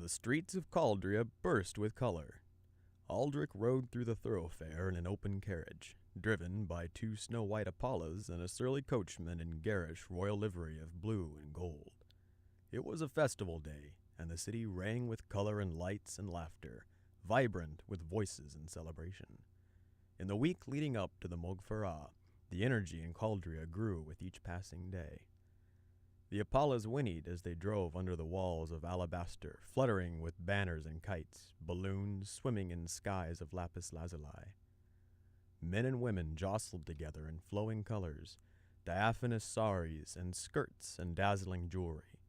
The streets of Cauldria burst with color. Aldric rode through the thoroughfare in an open carriage, driven by two snow-white Apollos and a surly coachman in garish royal livery of blue and gold. It was a festival day, and the city rang with color and lights and laughter, vibrant with voices and celebration. In the week leading up to the Mogfarah, the energy in Cauldria grew with each passing day. The Apollos whinnied as they drove under the walls of alabaster, fluttering with banners and kites, balloons swimming in skies of lapis lazuli. Men and women jostled together in flowing colors, diaphanous saris and skirts and dazzling jewelry.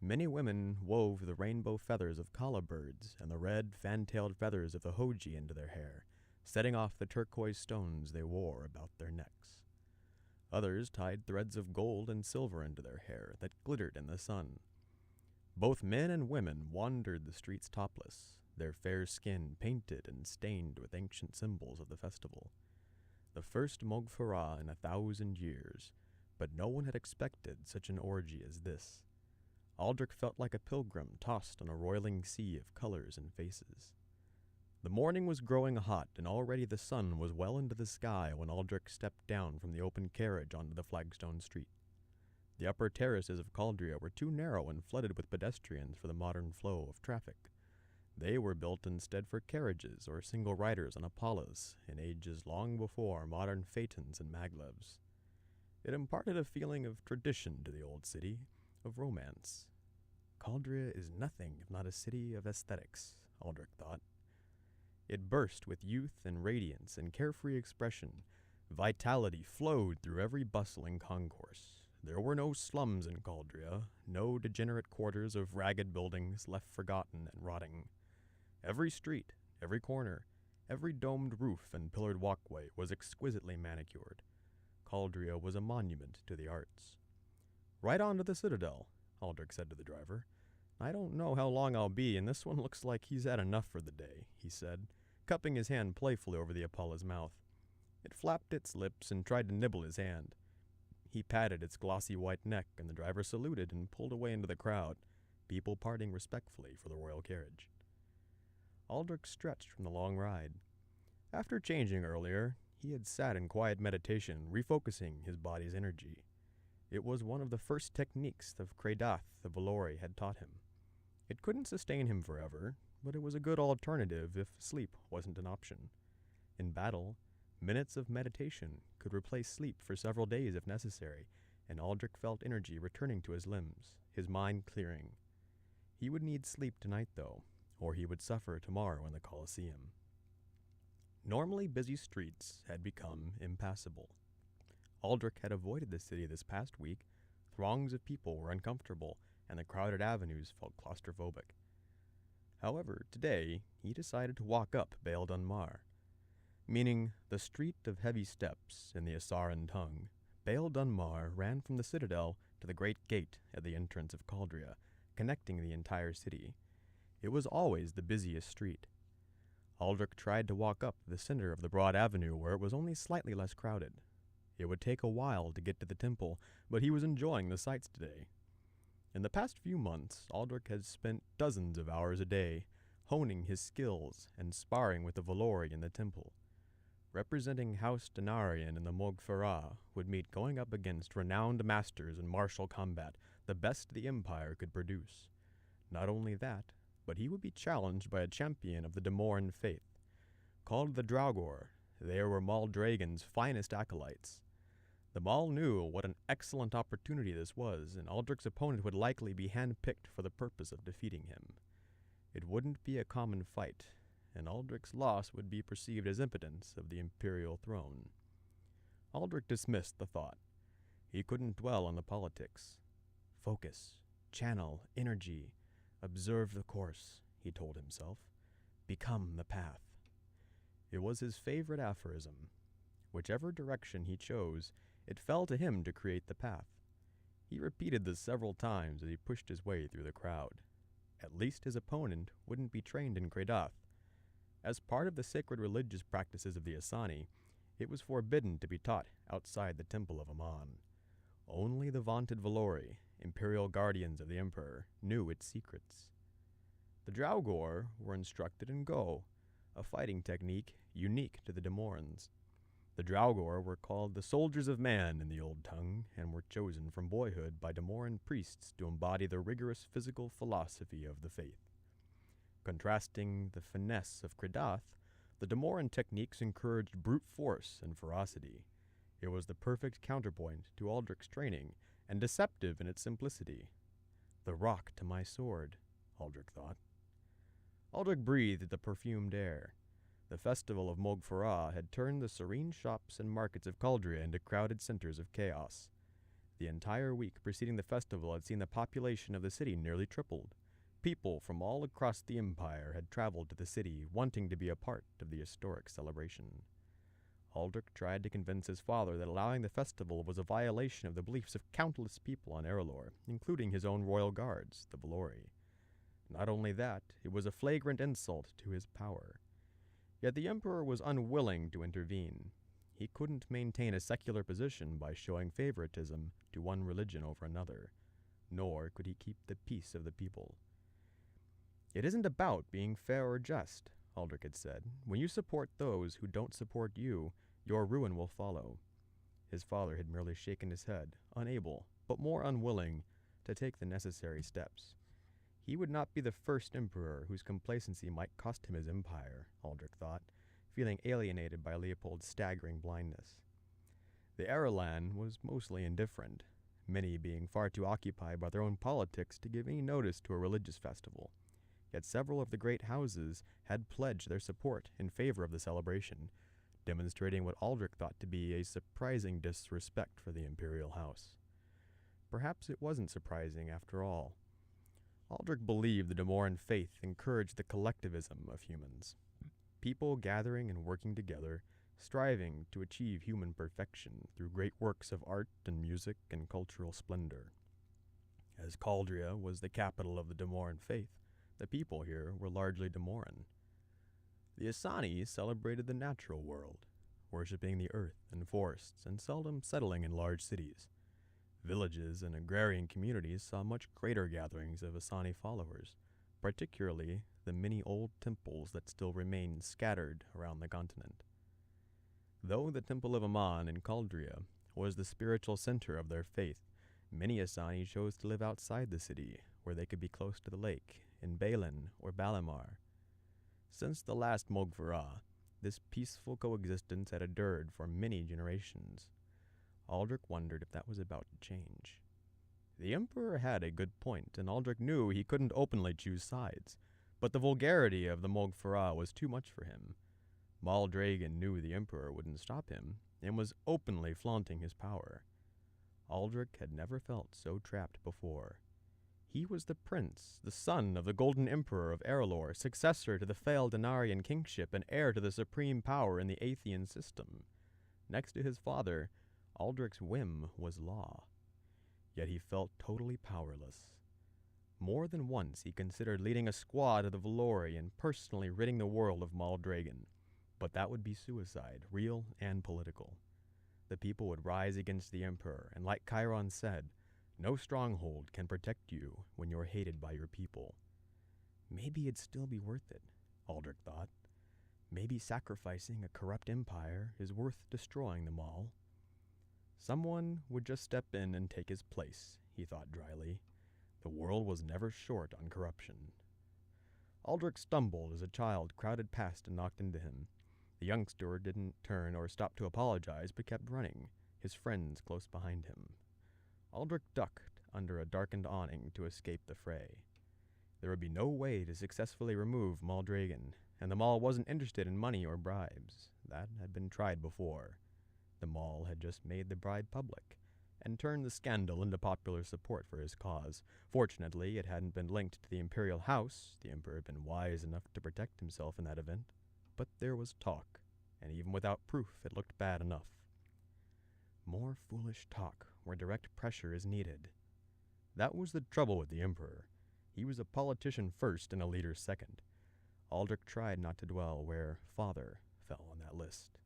Many women wove the rainbow feathers of kala birds and the red, fan-tailed feathers of the hoji into their hair, setting off the turquoise stones they wore about their necks. Others tied threads of gold and silver into their hair that glittered in the sun. Both men and women wandered the streets topless, their fair skin painted and stained with ancient symbols of the festival. The first Mogfarah in 1,000 years, but no one had expected such an orgy as this. Aldric felt like a pilgrim tossed on a roiling sea of colors and faces. The morning was growing hot, and already the sun was well into the sky when Aldric stepped down from the open carriage onto the flagstone street. The upper terraces of Cauldria were too narrow and flooded with pedestrians for the modern flow of traffic. They were built instead for carriages or single riders on Apollos in ages long before modern phaetons and maglevs. It imparted a feeling of tradition to the old city, of romance. Cauldria is nothing if not a city of aesthetics, Aldric thought. It burst with youth and radiance and carefree expression. Vitality flowed through every bustling concourse. There were no slums in Cauldria, no degenerate quarters of ragged buildings left forgotten and rotting. Every street, every corner, every domed roof and pillared walkway was exquisitely manicured. Cauldria was a monument to the arts. "Right on to the citadel," Aldric said to the driver. "I don't know how long I'll be, and this one looks like he's had enough for the day," he said, cupping his hand playfully over the Apollo's mouth. It flapped its lips and tried to nibble his hand. He patted its glossy white neck, and the driver saluted and pulled away into the crowd, people parting respectfully for the royal carriage. Aldric stretched from the long ride. After changing earlier, he had sat in quiet meditation, refocusing his body's energy. It was one of the first techniques of Credath the Valori had taught him. It couldn't sustain him forever, but it was a good alternative if sleep wasn't an option. In battle, minutes of meditation could replace sleep for several days if necessary, and Aldric felt energy returning to his limbs, his mind clearing. He would need sleep tonight, though, or he would suffer tomorrow in the Colosseum. Normally busy streets had become impassable. Aldric had avoided the city this past week. Throngs of people were uncomfortable, and the crowded avenues felt claustrophobic. However, today he decided to walk up Baal Dunmar, meaning the street of heavy steps in the Asaran tongue. Baal Dunmar ran from the citadel to the great gate at the entrance of Cauldria, connecting the entire city. It was always the busiest street. Aldric tried to walk up the center of the broad avenue where it was only slightly less crowded. It would take a while to get to the temple, but he was enjoying the sights today. In the past few months, Aldric had spent dozens of hours a day, honing his skills and sparring with the Valori in the temple. Representing House Danarean in the Mogfarah would meet going up against renowned masters in martial combat, the best the Empire could produce. Not only that, but he would be challenged by a champion of the Demoran faith. Called the Draugr, they were Maul Dragon's finest acolytes. The Maul knew what an excellent opportunity this was, and Aldric's opponent would likely be hand-picked for the purpose of defeating him. It wouldn't be a common fight, and Aldric's loss would be perceived as impotence of the imperial throne. Aldric dismissed the thought. He couldn't dwell on the politics. Focus, channel, energy, observe the course, he told himself. Become the path. It was his favorite aphorism. Whichever direction he chose, it fell to him to create the path. He repeated this several times as he pushed his way through the crowd. At least his opponent wouldn't be trained in Credath. As part of the sacred religious practices of the Asani, it was forbidden to be taught outside the Temple of Aman. Only the vaunted Valori, imperial guardians of the Emperor, knew its secrets. The Draugr were instructed in Go, a fighting technique unique to the Demorans. The Draugr were called the soldiers of man in the Old Tongue, and were chosen from boyhood by Demoran priests to embody the rigorous physical philosophy of the faith. Contrasting the finesse of Credath, the Demoran techniques encouraged brute force and ferocity. It was the perfect counterpoint to Aldric's training, and deceptive in its simplicity. The rock to my sword, Aldric thought. Aldric breathed the perfumed air. The festival of Mogfarah had turned the serene shops and markets of Cauldria into crowded centers of chaos. The entire week preceding the festival had seen the population of the city nearly tripled. People from all across the empire had traveled to the city, wanting to be a part of the historic celebration. Aldric tried to convince his father that allowing the festival was a violation of the beliefs of countless people on Erelor, including his own royal guards, the Valori. Not only that, it was a flagrant insult to his power. Yet the emperor was unwilling to intervene. He couldn't maintain a secular position by showing favoritism to one religion over another, nor could he keep the peace of the people. It isn't about being fair or just, Aldric had said. When you support those who don't support you, your ruin will follow. His father had merely shaken his head, unable, but more unwilling, to take the necessary steps. He would not be the first emperor whose complacency might cost him his empire, Aldric thought, feeling alienated by Leopold's staggering blindness. The Aralan was mostly indifferent, many being far too occupied by their own politics to give any notice to a religious festival. Yet several of the great houses had pledged their support in favor of the celebration, demonstrating what Aldric thought to be a surprising disrespect for the imperial house. Perhaps it wasn't surprising after all. Aldric believed the Demoran faith encouraged the collectivism of humans, people gathering and working together, striving to achieve human perfection through great works of art and music and cultural splendor. As Cauldria was the capital of the Demoran faith, the people here were largely Demoran. The Asani celebrated the natural world, worshipping the earth and forests and seldom settling in large cities. Villages and agrarian communities saw much greater gatherings of Asani followers, particularly the many old temples that still remain scattered around the continent. Though the Temple of Aman in Cauldria was the spiritual center of their faith, many Asani chose to live outside the city, where they could be close to the lake, in Balin or Balamar. Since the last Mogfarah, this peaceful coexistence had endured for many generations. Aldric wondered if that was about to change. The Emperor had a good point, and Aldric knew he couldn't openly choose sides, but the vulgarity of the Mogfarah was too much for him. Maldragon knew the Emperor wouldn't stop him, and was openly flaunting his power. Aldric had never felt so trapped before. He was the prince, the son of the Golden Emperor of Erelor, successor to the failed Danarean kingship and heir to the supreme power in the Athean system. Next to his father, Aldric's whim was law. Yet he felt totally powerless. More than once he considered leading a squad of the Valori and personally ridding the world of Maldragon, but that would be suicide, real and political. The people would rise against the Emperor, and like Chiron said, no stronghold can protect you when you're hated by your people. Maybe it'd still be worth it, Aldric thought. Maybe sacrificing a corrupt empire is worth destroying them all. Someone would just step in and take his place, he thought dryly. The world was never short on corruption. Aldric stumbled as a child crowded past and knocked into him. The youngster didn't turn or stop to apologize, but kept running, his friends close behind him. Aldric ducked under a darkened awning to escape the fray. There would be no way to successfully remove Maldragon, and the Maul wasn't interested in money or bribes. That had been tried before. The Maul had just made the bribe public, and turned the scandal into popular support for his cause. Fortunately, it hadn't been linked to the Imperial House. The Emperor had been wise enough to protect himself in that event. But there was talk, and even without proof, it looked bad enough. More foolish talk where direct pressure is needed. That was the trouble with the Emperor. He was a politician first and a leader second. Aldric tried not to dwell where father fell on that list.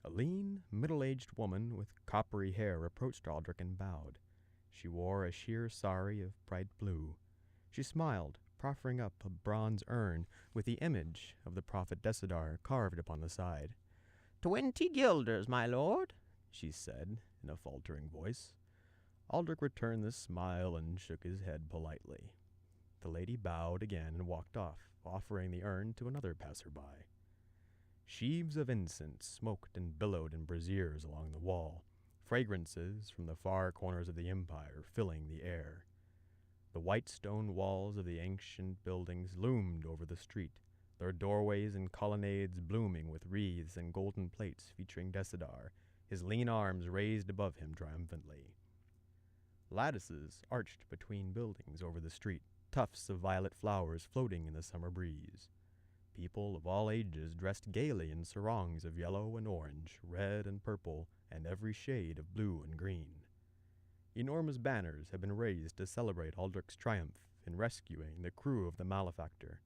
A lean, middle-aged woman with coppery hair approached Aldric and bowed. She wore a sheer sari of bright blue. She smiled, proffering up a bronze urn with the image of the prophet Decidar carved upon the side. 20 guilders, my lord, she said in a faltering voice. Aldric returned the smile and shook his head politely. The lady bowed again and walked off, offering the urn to another passerby. Sheaves of incense smoked and billowed in braziers along the wall, fragrances from the far corners of the empire filling the air. The white stone walls of the ancient buildings loomed over the street, their doorways and colonnades blooming with wreaths and golden plates featuring Decidar, his lean arms raised above him triumphantly. Lattices arched between buildings over the street, tufts of violet flowers floating in the summer breeze. People of all ages dressed gaily in sarongs of yellow and orange, red and purple, and every shade of blue and green. Enormous banners had been raised to celebrate Aldric's triumph in rescuing the crew of the malefactor.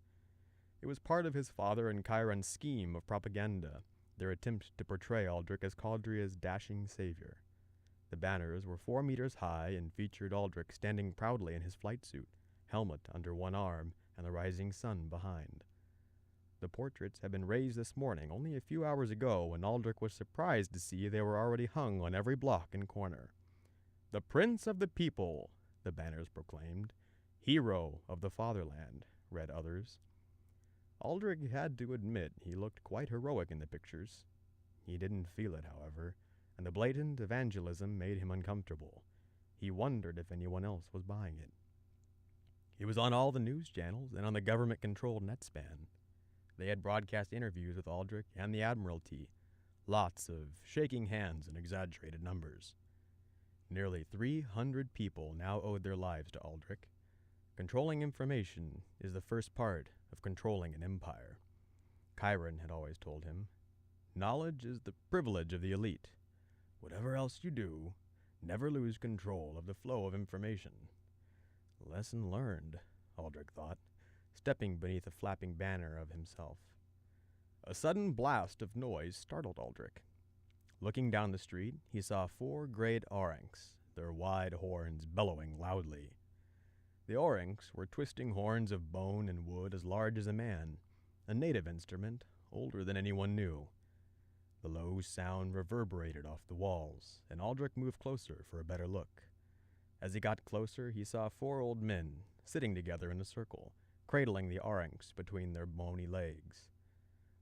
It was part of his father and Chiron's scheme of propaganda, their attempt to portray Aldric as Cauldria's dashing savior. The banners were 4 meters high and featured Aldric standing proudly in his flight suit, helmet under one arm and the rising sun behind. The portraits had been raised this morning, only a few hours ago, and Aldric was surprised to see they were already hung on every block and corner. "The Prince of the People," the banners proclaimed. "Hero of the Fatherland," read others. Aldric had to admit he looked quite heroic in the pictures. He didn't feel it, however, and the blatant evangelism made him uncomfortable. He wondered if anyone else was buying it. It was on all the news channels and on the government-controlled NetSpan. They had broadcast interviews with Aldric and the Admiralty, lots of shaking hands and exaggerated numbers. Nearly 300 people now owed their lives to Aldric. Controlling information is the first part of controlling an empire. Chiron had always told him, "Knowledge is the privilege of the elite. Whatever else you do, never lose control of the flow of information." Lesson learned, Aldric thought, stepping beneath a flapping banner of himself. A sudden blast of noise startled Aldric. Looking down the street, he saw 4 great auranks, their wide horns bellowing loudly. The auranks were twisting horns of bone and wood as large as a man, a native instrument older than anyone knew. The low sound reverberated off the walls, and Aldric moved closer for a better look. As he got closer, he saw 4 old men sitting together in a circle, cradling the auranks between their bony legs.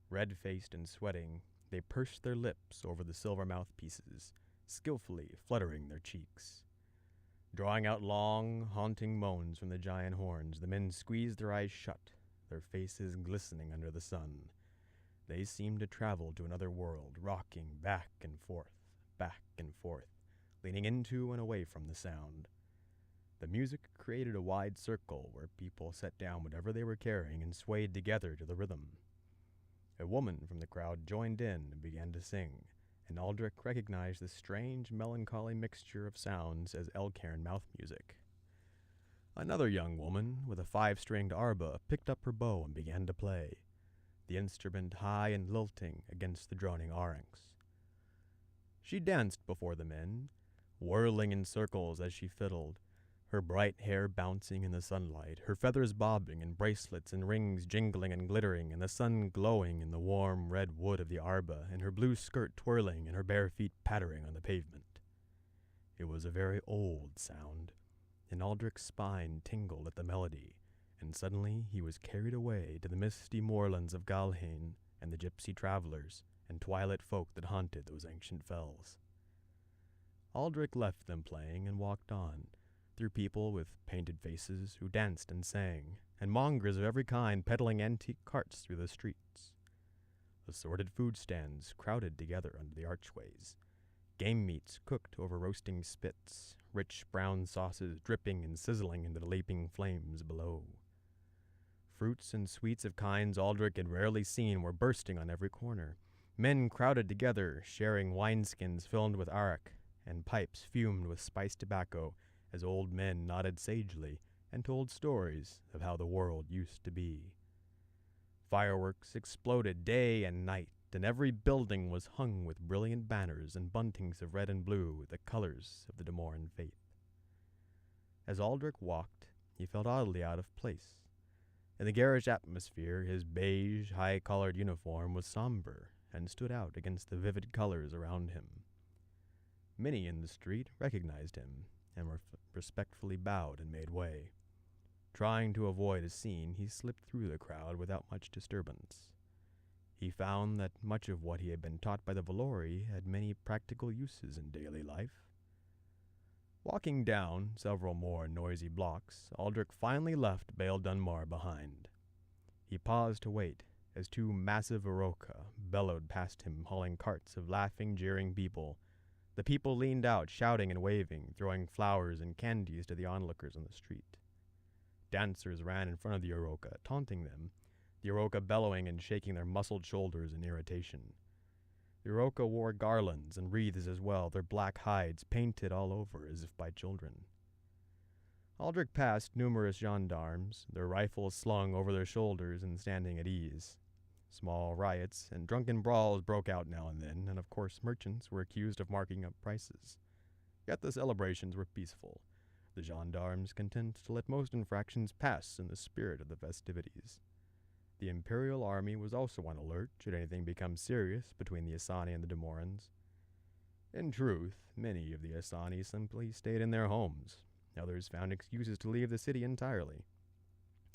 Red-faced and sweating, they pursed their lips over the silver mouthpieces, skillfully fluttering their cheeks. Drawing out long, haunting moans from the giant horns, the men squeezed their eyes shut, their faces glistening under the sun. They seemed to travel to another world, rocking back and forth, leaning into and away from the sound. The music created a wide circle where people set down whatever they were carrying and swayed together to the rhythm. A woman from the crowd joined in and began to sing, and Aldric recognized the strange, melancholy mixture of sounds as Elcairn mouth music. Another young woman with a 5-stringed arba picked up her bow and began to play, the instrument high and lilting against the droning auranks. She danced before the men, whirling in circles as she fiddled, her bright hair bouncing in the sunlight, her feathers bobbing and bracelets and rings jingling and glittering, and the sun glowing in the warm red wood of the arba, and her blue skirt twirling and her bare feet pattering on the pavement. It was a very old sound, and Aldric's spine tingled at the melody, and suddenly he was carried away to the misty moorlands of Galhain and the gypsy travelers and twilight folk that haunted those ancient fells. Aldric left them playing and walked on, through people with painted faces who danced and sang, and mongers of every kind peddling antique carts through the streets. Assorted food stands crowded together under the archways, game meats cooked over roasting spits, rich brown sauces dripping and sizzling into the leaping flames below. Fruits and sweets of kinds Aldric had rarely seen were bursting on every corner. Men crowded together, sharing wineskins filled with arak, and pipes fumed with spiced tobacco, as old men nodded sagely and told stories of how the world used to be. Fireworks exploded day and night, and every building was hung with brilliant banners and buntings of red and blue, the colors of the Damoran faith. As Aldric walked, he felt oddly out of place. In the garish atmosphere, his beige, high-collared uniform was somber and stood out against the vivid colors around him. Many in the street recognized him and respectfully bowed and made way. Trying to avoid a scene, he slipped through the crowd without much disturbance. He found that much of what he had been taught by the Valori had many practical uses in daily life. Walking down several more noisy blocks, Aldric finally left Baal Dunmar behind. He paused to wait as two massive Oroka bellowed past him, hauling carts of laughing, jeering people. The people leaned out, shouting and waving, throwing flowers and candies to the onlookers on the street. Dancers ran in front of the Oroka, taunting them, the Oroka bellowing and shaking their muscled shoulders in irritation. The Oroka wore garlands and wreaths as well, their black hides painted all over as if by children. Aldric passed numerous gendarmes, their rifles slung over their shoulders and standing at ease. Small riots and drunken brawls broke out now and then, and of course merchants were accused of marking up prices. Yet the celebrations were peaceful, the gendarmes content to let most infractions pass in the spirit of the festivities. The Imperial army was also on alert should anything become serious between the Asani and the Demorans. In truth, many of the Asani simply stayed in their homes. Others found excuses to leave the city entirely.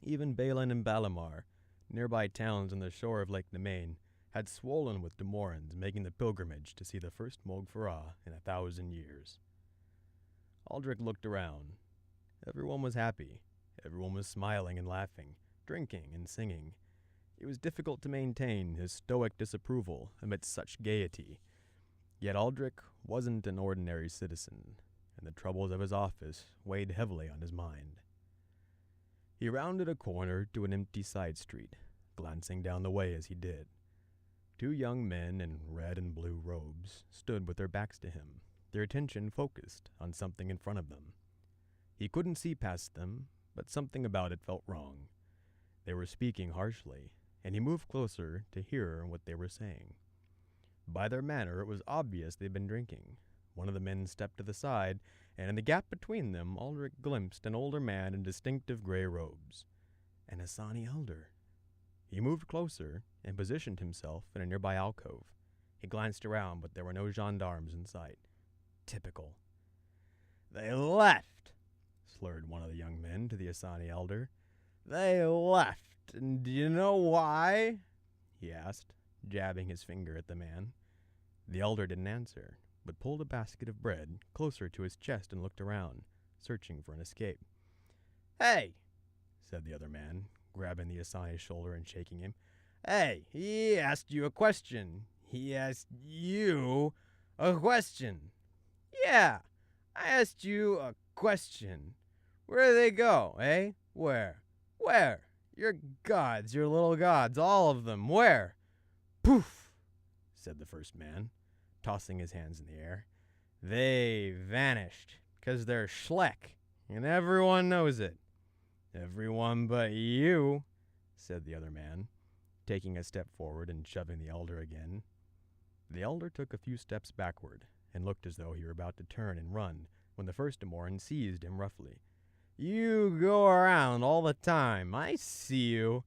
Even Balin and Balamar, nearby towns on the shore of Lake Nemain, had swollen with Demorans making the pilgrimage to see the first Mogfarah in 1,000 years. Aldric looked around. Everyone was happy. Everyone was smiling and laughing, drinking and singing. It was difficult to maintain his stoic disapproval amidst such gaiety. Yet Aldric wasn't an ordinary citizen, and the troubles of his office weighed heavily on his mind. He rounded a corner to an empty side street, glancing down the way as he did. Two young men in red and blue robes stood with their backs to him, their attention focused on something in front of them. He couldn't see past them, but something about it felt wrong. They were speaking harshly, and he moved closer to hear what they were saying. By their manner, it was obvious they'd been drinking. One of the men stepped to the side, and in the gap between them, Aldric glimpsed an older man in distinctive gray robes. An Asani elder. He moved closer and positioned himself in a nearby alcove. He glanced around, but there were no gendarmes in sight. Typical. "They left," slurred one of the young men to the Asani elder. "They left. And do you know why?" he asked, jabbing his finger at the man. The elder didn't answer, but pulled a basket of bread closer to his chest and looked around, searching for an escape. "Hey," said the other man, grabbing the Asani's shoulder and shaking him. "Hey, he asked you a question. He asked you a question." "Yeah, I asked you a question. Where do they go, eh? Where? Where? Your gods, your little gods, all of them, where?" "Poof," said the first man, tossing his hands in the air. "They vanished, 'cause they're schleck, and everyone knows it." "Everyone but you," said the other man, taking a step forward and shoving the elder again. The elder took a few steps backward and looked as though he were about to turn and run when the first Demoran seized him roughly. "You go around all the time. I see you.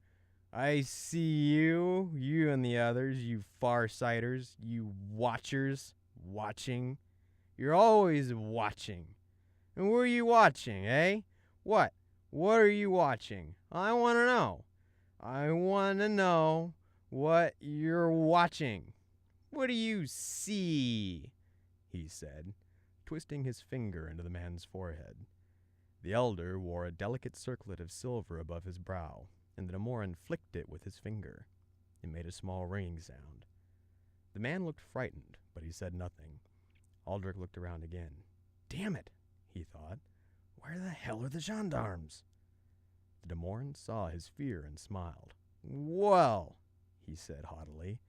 I see you, you and the others, you farsighters, you watchers, watching. You're always watching. And what are you watching, eh? What? What are you watching? I want to know. I want to know what you're watching. What do you see?" he said, twisting his finger into the man's forehead. The elder wore a delicate circlet of silver above his brow, and the Demoran flicked it with his finger. It made a small ringing sound. The man looked frightened, but he said nothing. Aldric looked around again. "Damn it," he thought. "Where the hell are the gendarmes?" The Demoran saw his fear and smiled. "Well," he said haughtily,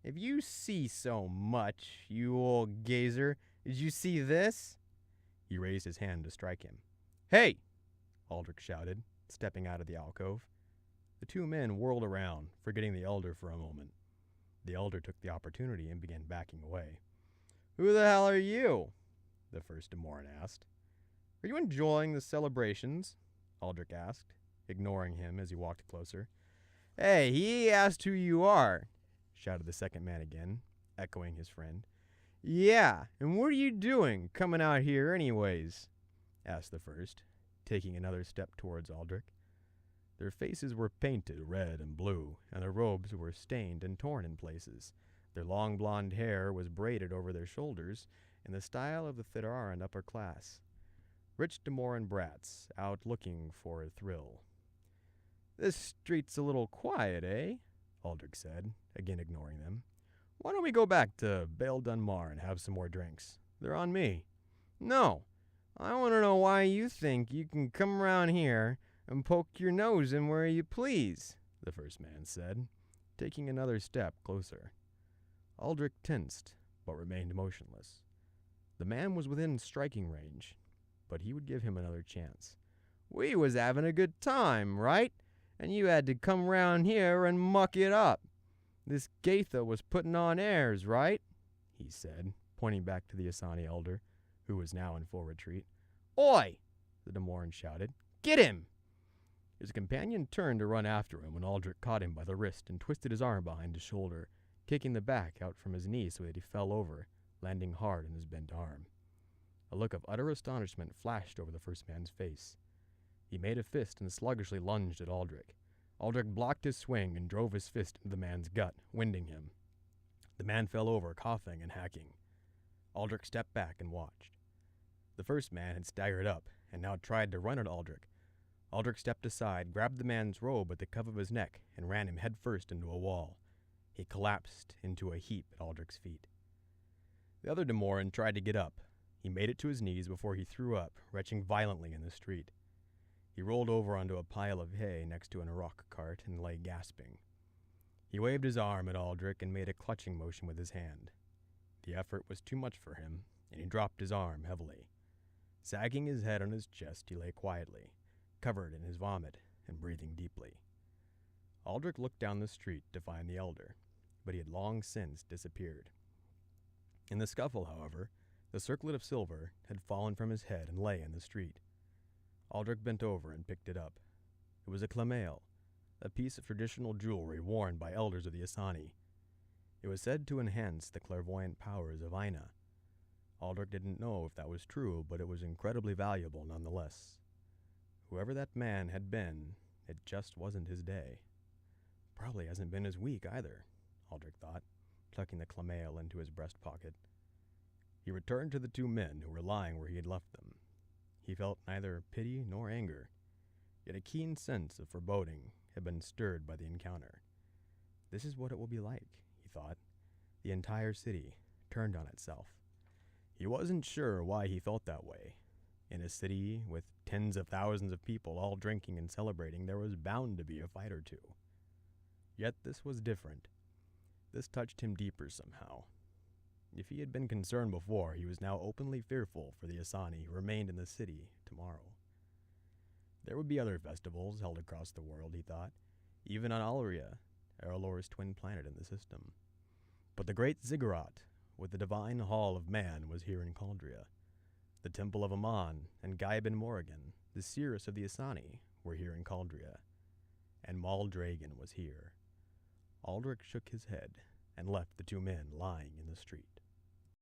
"if you see so much, you old gazer, did you see this?" He raised his hand to strike him. "Hey!" Aldric shouted, stepping out of the alcove. The two men whirled around, forgetting the elder for a moment. The elder took the opportunity and began backing away. "Who the hell are you?" the first Demoran asked. "Are you enjoying the celebrations?" Aldric asked. ignoring him as he walked closer. "Hey, he asked who you are," shouted the second man again, echoing his friend. "Yeah, and what are you doing, coming out here anyways?" asked the first, taking another step towards Aldrich. Their faces were painted red and blue, and their robes were stained and torn in places. Their long blonde hair was braided over their shoulders in the style of the Theraran upper class. Rich Damoran brats, out looking for a thrill. "This street's a little quiet, eh?" Aldrich said, again ignoring them. "Why don't we go back to Baal Dunmar and have some more drinks? They're on me." "No, I want to know why you think you can come around here and poke your nose in where you please," the first man said, taking another step closer. Aldrich tensed, but remained motionless. The man was within striking range, but he would give him another chance. "We was having a good time, right? And you had to come round here and muck it up. This Gaitha was putting on airs, right?" he said, pointing back to the Asani elder, who was now in full retreat. "Oi!" the Damoran shouted. "Get him!" His companion turned to run after him when Aldrich caught him by the wrist and twisted his arm behind his shoulder, kicking the back out from his knee so that he fell over, landing hard on his bent arm. A look of utter astonishment flashed over the first man's face. He made a fist and sluggishly lunged at Aldrich. Aldrich blocked his swing and drove his fist into the man's gut, winding him. The man fell over, coughing and hacking. Aldrich stepped back and watched. The first man had staggered up and now tried to run at Aldrich. Aldrich stepped aside, grabbed the man's robe at the cuff of his neck, and ran him headfirst into a wall. He collapsed into a heap at Aldrich's feet. The other Damoran tried to get up. He made it to his knees before he threw up, retching violently in the street. He rolled over onto a pile of hay next to an rock cart and lay gasping. He waved his arm at Aldrich and made a clutching motion with his hand. The effort was too much for him, and he dropped his arm heavily. Sagging his head on his chest, he lay quietly, covered in his vomit and breathing deeply. Aldrich looked down the street to find the elder, but he had long since disappeared. In the scuffle, however, the circlet of silver had fallen from his head and lay in the street. Aldrich bent over and picked it up. It was a clamail, a piece of traditional jewelry worn by elders of the Asani. It was said to enhance the clairvoyant powers of Aina. Aldrich didn't know if that was true, but it was incredibly valuable nonetheless. Whoever that man had been, it just wasn't his day. Probably hasn't been his week either, Aldrich thought, tucking the clamail into his breast pocket. He returned to the two men who were lying where he had left them. He felt neither pity nor anger, yet a keen sense of foreboding had been stirred by the encounter. This is what it will be like, he thought. The entire city turned on itself. He wasn't sure why he felt that way. In a city with tens of thousands of people all drinking and celebrating, there was bound to be a fight or two. Yet this was different. This touched him deeper somehow. If he had been concerned before, he was now openly fearful for the Asani who remained in the city tomorrow. There would be other festivals held across the world, he thought, even on Cauldria, Erelor's twin planet in the system. But the great ziggurat, with the divine hall of man, was here in Cauldria. The temple of Aman and Gaibin Morrigan, the seeress of the Asani, were here in Cauldria. And Maldragon was here. Aldrich shook his head and left the two men lying in the street.